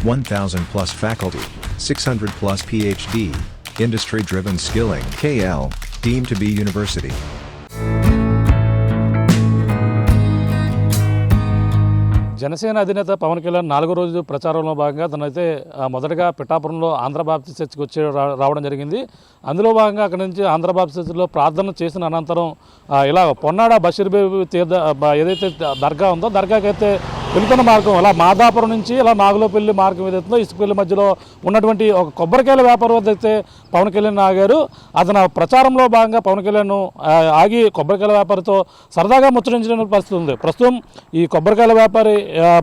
1,000 plus faculty, 600 plus PhD, industry-driven skilling. KL, deemed to be university. Janasena అధినేత పవన్ కళ్యాణ్ 4వ రోజు ప్రచారంలో భాగంగా తనైతే మొదటగా పిఠాపురంలో ఆంధ్ర బాప్టిస్ట్ చర్చికి వచ్చి రావడం జరిగింది. అందులో భాగంగా అక్కడ నుంచి ఆంధ్ర బాప్టిస్ట్ చర్చిలో ప్రార్థన చేసిన అనంతరం ఇలా పొన్నాడ బషీర్ బేబీ తీర్థ ఏదైతే దర్గా ఉందో దర్గాకి అయితే వెళ్తున్న మార్గం అలా మాదాపురం నుంచి ఇలా నాగులోపల్లి మార్గం ఏదైతుందో ఇసుకపల్లి మధ్యలో ఉన్నటువంటి ఒక కొబ్బరికాయల వ్యాపారం వద్ద అయితే పవన్ కళ్యాణ్ ఆగారు. అతను ప్రచారంలో భాగంగా పవన్ కళ్యాణ్ ఆగి కొబ్బరికాయల వ్యాపారితో సరదాగా ముచ్చరించిన పరిస్థితి ఉంది. ప్రస్తుతం ఈ కొబ్బరికాయల వ్యాపారి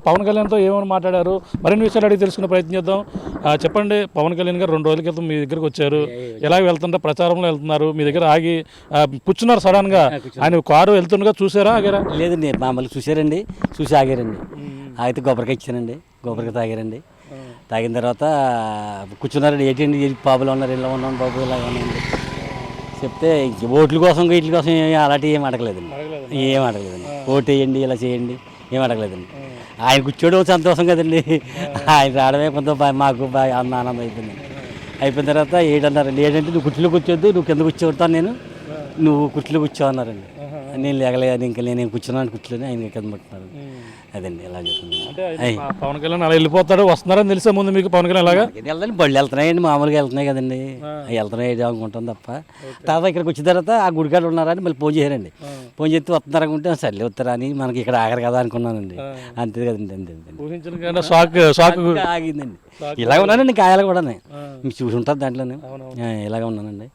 పవన్ కళ్యాణ్తో ఏమని మాట్లాడారు మరిన్ని విషయాలు అడిగి తెలుసుకునే ప్రయత్నం చేద్దాం. చెప్పండి, పవన్ కళ్యాణ్ గారు 2 రోజుల క్రితం మీ దగ్గరికి వచ్చారు, ఎలా వెళ్తుంటే ప్రచారంలో వెళ్తున్నారు, మీ దగ్గర ఆగి కూర్చున్నారు. సడన్గా ఆయన కారు వెళ్తుండగా చూసారా ఆగారా? లేదండి, మామూలు చూసారండి, చూసి ఆగారండి. అయితే కొబ్బరికాయ ఇచ్చానండి, కొబ్బరికాయ తాగారండి. తాగిన తర్వాత కూర్చున్నారండి. ఏంటండి బాబులో ఉన్నారు, ఇలా ఉన్నాను బాబు, ఇలా ఉన్నాయండి చెప్తే ఓట్ల కోసం వీటి కోసం అలాంటివి ఏం అడగలేదండి, ఏం అడగలేదండి. ఓటు వేయండి, ఇలా చేయండి, ఏం అడగలేదండి. ఆయన కూర్చోవడం సంతోషం కదండి, ఆయన రావడమే కొంత మాకు బాగా ఆనందం అయిపోయిందండి. అయిపోయిన తర్వాత ఏంటన్నారండి, ఏంటంటే నువ్వు కుర్చీలో కూర్చోద్దు, నువ్వు కింద కూర్చోతాను, నువ్వు కుర్చీలో కూర్చో అన్నారండి. నేను లేగలేదు, ఇంకా నేను కూర్చున్నాను కుర్చీలోనే, ఆయన కింద పట్టున్నారు. అదండి ఎలా చెప్తుంది. పవన్ కళ్యాణ్ అలా వెళ్ళిపోతాడు వస్తున్నారని తెలిసే ముందు మీకు పవన్ కళ్యాణ్ అలాగా వెళ్తాను, బళ్ళు వెళ్తున్నాయండి, మామూలుగా వెళ్తున్నాయి కదండి, వెళ్తున్నాయి అనుకుంటాం తప్ప. తర్వాత ఇక్కడికి వచ్చిన తర్వాత ఆ గుడికాడ ఉన్నారని మళ్ళీ ఫోన్ చేశారండి. ఫోన్ చేస్తే వస్తున్నారు అనుకుంటే సర్లే వస్తారా అని, మనకి ఇక్కడ ఆగరు కదా అనుకున్నానండి. అంతే కదండి, అంతే ఆగిందండి. ఇలాగ ఉన్నానండి, కాయాలి కూడా మీకు చూసి ఉంటుంది దాంట్లోనే, ఇలాగ ఉన్నానండి.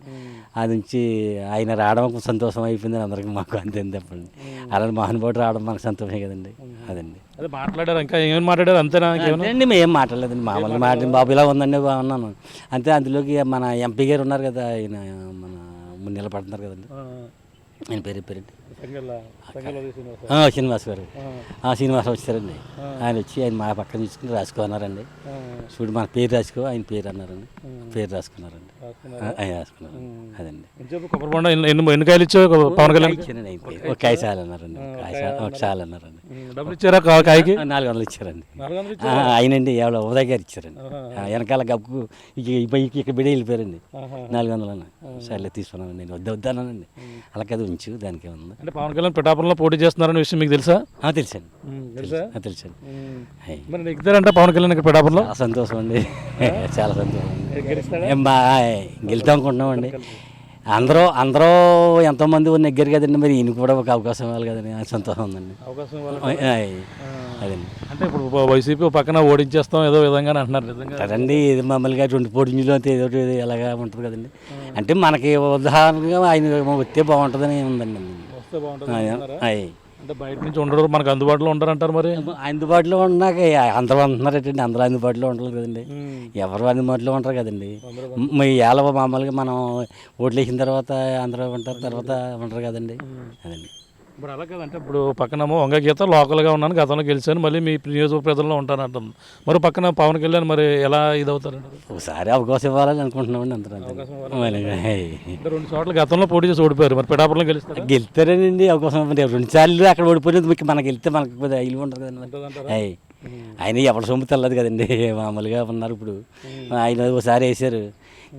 అది నుంచి ఆయన రావడం సంతోషం అయిపోయింది అందరికి, మాకు అంతే చెప్పండి. అలాంటి మహానుభావుడు రావడం మనకు సంతోషమే కదండి. అదండి అదే మాట్లాడారు, ఇంకా ఏమేమి మాట్లాడారు అంతేనా? అండి మేము ఏం మాట్లాడలేదండి, మామూలుగా మాట్లాడి బాబు ఇలా ఉందండి బాగున్నాను అంతే. అందులోకి మన ఎంపీ గారు ఉన్నారు కదా, ఆయన మన నిలబడుతున్నారు కదండి, ఆయన పేరేంటి శ్రీనివాస్ గారు. శ్రీనివాస్ వచ్చారండి. ఆయన వచ్చి ఆయన మా పక్కన చూసుకుని రాసుకోన్నారండి. చూడు మన పేరు రాసుకో, ఆయన పేరు అన్నారండి, పేరు రాసుకున్నారండి, ఆయన రాసుకున్నారు. అదండి. ఎన్ని కాయలు ఇచ్చావు పవన్ కళ్యాణ్? ఇచ్చానండి, ఆయన పేరు ఒక కాయ చాలు అన్నారండి, ఒక చాలు అన్నారండి. డబ్బులు ఇచ్చారా కాయకి? 400 ఇచ్చారండి. ఆయనండి ఎవరో ఉదయ్ గారు ఇచ్చారండి. వెనకాల గబ్బుకు ఇక్కడ బిడ్డ వెళ్ళిపోయారండి. 400 అన్న సర్లే తీసుకున్నాను, నేను వద్దన్నానండి. అలా కదా ఉంచు, దానికి ఏమన్నా. అంటే పవన్ కళ్యాణ్ పిఠాపురంలో పోటీ చేస్తున్నారనే విషయం మీకు తెలుసా? తెలుసండి, తెలుసండి. మరి నెగ్గుతారంటే పవన్ కళ్యాణ్ ఇక్కడ పిఠాపురంలో? చాలా సంతోషం అండి, చాలా సంతోషం. గెలుతాం అనుకుంటున్నామండి. అందరూ ఎంతోమంది నెగ్గారు కదండి, మరి ఈయన కూడా ఒక అవకాశం ఇవ్వాలి కదండి, సంతోషం ఉందండి. అదండి. అంటే ఇప్పుడు వైసీపీ పక్కన ఓడించేస్తాం ఏదో విధంగా అంటున్నారు, నిజంగా కదండి. ఇది మామూలుగా 2 పోటీలు అంతే ఏదో ఎలాగా ఉంటుంది కదండి. అంటే మనకి ఉదాహరణగా ఆయన వస్తే బాగుంటుందని ఉందండి. వస్తే బాగుంటుంది. అంటే బయట నుంచి ఉండరు, మనకు అందుబాటులో ఉంటారంటారు. మరి అందుబాటులో ఉన్నాక అందరూ అంటున్నారండి, అందరూ అందుబాటులో ఉండరు కదండి, ఎవరు అందుబాటులో ఉంటారు కదండి. ఏళ్ళ మామూలుగా మనం ఓట్లు వేసిన తర్వాత అందరూ ఉంటారు, తర్వాత ఉంటారు కదండి. అదండి. ఇప్పుడు అలా కదంటే ఇప్పుడు పక్కనేమో వంగ గీత లోకల్గా ఉన్నాను, గతంలో గెలిచాను, మళ్ళీ మీ నియోజక ప్రజల్లో ఉంటానంటుంది. మరి పక్కన పవన్ కళ్యాణ్ మరి ఎలా ఇదవుతారండి? ఒకసారి అవకాశం ఇవ్వాలని అనుకుంటున్నామండి, అంత 2 చోట్ల గతంలో పోటీ చేసి ఓడిపోయారు, మరి పిఠాపురంలో గెలుస్తారండి. అవకాశం 2 సార్లు అక్కడ ఓడిపోయినది మనకి వెళ్తే మనకి ఇల్లు ఉంటుంది కదండి. ఆయన ఎవరి సొమ్ము తెల్లదు కదండి, మామూలుగా ఉన్నారు. ఇప్పుడు ఆయన ఒకసారి వేసారు,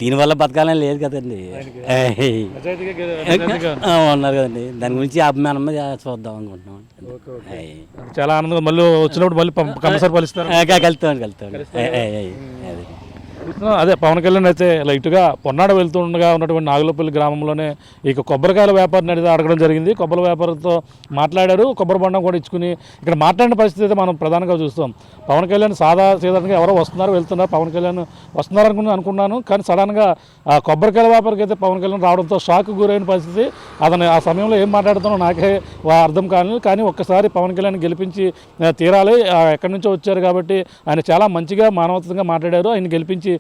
దీనివల్ల బతకాలని లేదు కదండి, ఉన్నారు కదండి. దాని గురించి అభిమానం చూద్దాం అనుకుంటున్నాం. చాలా ఆనందంగా మళ్ళీ వచ్చినప్పుడు మళ్ళీ కంపల్సరీ కలుస్తామండి. అదే పవన్ కళ్యాణ్ అయితే లైట్గా పొన్నాడ వెళ్తుండగా ఉన్నటువంటి నాగులపల్లి గ్రామంలోనే ఇక కొబ్బరికాయల వ్యాపారిని అనేది అడగడం జరిగింది. కొబ్బరి వ్యాపారితో మాట్లాడారు, కొబ్బరి బొండం కూడా ఇచ్చుకుని ఇక్కడ మాట్లాడిన పరిస్థితి అయితే మనం ప్రధానంగా చూస్తాం. పవన్ కళ్యాణ్ సాధారణంగా ఎవరో వస్తున్నారు వెళ్తున్నారు, పవన్ కళ్యాణ్ వస్తున్నారు అనుకున్నాను, కానీ సడన్గా ఆ కొబ్బరికాయల వ్యాపారికి అయితే పవన్ కళ్యాణ్ రావడంతో షాక్ గురైన పరిస్థితి. అతను ఆ సమయంలో ఏం మాట్లాడుతానో నాకే అర్థం కాలేదు. కానీ ఒక్కసారి పవన్ కళ్యాణ్ గెలిపించి తీరాలి, ఎక్కడి నుంచో వచ్చారు కాబట్టి ఆయన చాలా మంచిగా మానవతంగా మాట్లాడారు. ఆయన గెలిపించి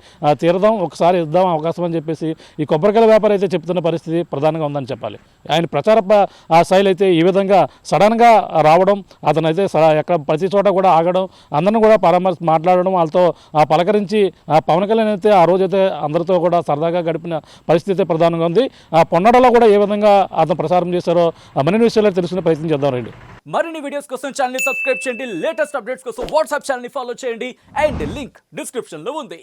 తీరదాం, ఒకసారి ఇద్దాం అవకాశం అని చెప్పేసి ఈ కొబ్బరికాయల వ్యాపారి అయితే చెప్తున్న పరిస్థితి ప్రధానంగా ఉందని చెప్పాలి. ఆయన ప్రచార శైలి అయితే ఈ విధంగా సడన్గా రావడం, అతను అయితే ఎక్కడ ప్రతి చోట కూడా ఆగడం, అందరిని కూడా మాట్లాడడం, వాళ్ళతో పలకరించి పవన్ కళ్యాణ్ అయితే ఆ రోజైతే అందరితో కూడా సరదాగా గడిపిన పరిస్థితి ప్రధానంగా ఉంది. పొన్నడలో కూడా ఏ విధంగా అతను ప్రచారం చేశారో మరిన్ని విషయాలు తెలుసుకునే ప్రయత్నం చేద్దాం రండి. మరిన్ని వీడియోస్ కోసం ఛానల్ ని సబ్స్క్రైబ్ చేయండి, లేటెస్ట్ అప్డేట్స్ కోసం వాట్సాప్ ఛానల్ ని ఫాలో చేయండి అండ్ లింక్ డిస్క్రిప్షన్ లో ఉంది.